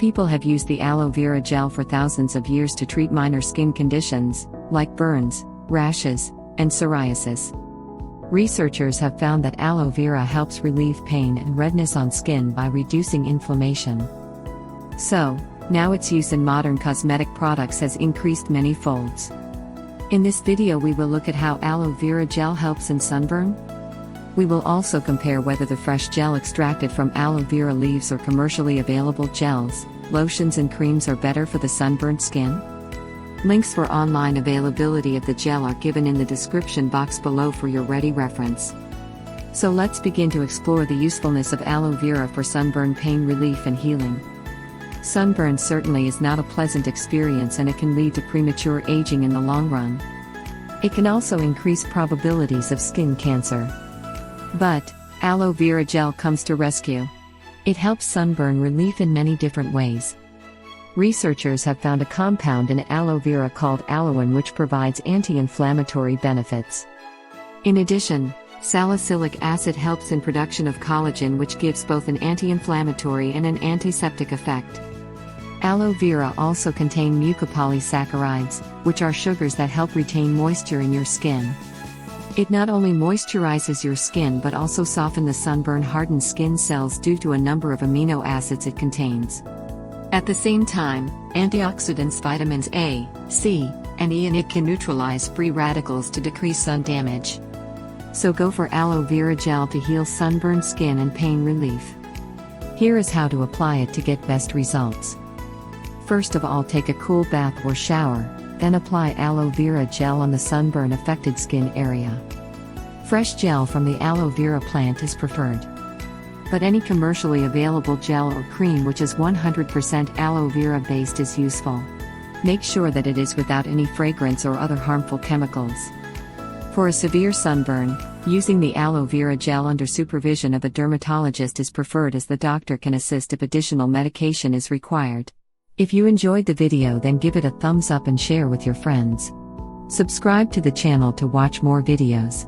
People have used the aloe vera gel for thousands of years to treat minor skin conditions, like burns, rashes, and psoriasis. Researchers have found that aloe vera helps relieve pain and redness on skin by reducing inflammation. So, now its use in modern cosmetic products has increased many folds. In this video we will look at how aloe vera gel helps in sunburn. We will also compare whether the fresh gel extracted from aloe vera leaves or commercially available gels, lotions and creams are better for the sunburnt skin. Links for online availability of the gel are given in the description box below for your ready reference. So let's begin to explore the usefulness of aloe vera for sunburn pain relief and healing. Sunburn certainly is not a pleasant experience and it can lead to premature aging in the long run. It can also increase probabilities of skin cancer. But aloe vera gel comes to rescue. It helps sunburn relief in many different ways. Researchers have found a compound in aloe vera called aloin which provides anti-inflammatory benefits. In addition, salicylic acid helps in production of collagen which gives both an anti-inflammatory and an antiseptic effect. Aloe vera also contain mucopolysaccharides, which are sugars that help retain moisture in your skin. It not only moisturizes your skin but also soften the sunburn-hardened skin cells due to a number of amino acids it contains. At the same time, antioxidants vitamins A, C, and E in it can neutralize free radicals to decrease sun damage. So go for aloe vera gel to heal sunburned skin and pain relief. Here is how to apply it to get best results. First of all, take a cool bath or shower, then apply aloe vera gel on the sunburn-affected skin area. Fresh gel from the aloe vera plant is preferred. But any commercially available gel or cream which is 100% aloe vera based is useful. Make sure that it is without any fragrance or other harmful chemicals. For a severe sunburn, using the aloe vera gel under supervision of a dermatologist is preferred as the doctor can assist if additional medication is required. If you enjoyed the video, then give it a thumbs up and share with your friends. Subscribe to the channel to watch more videos.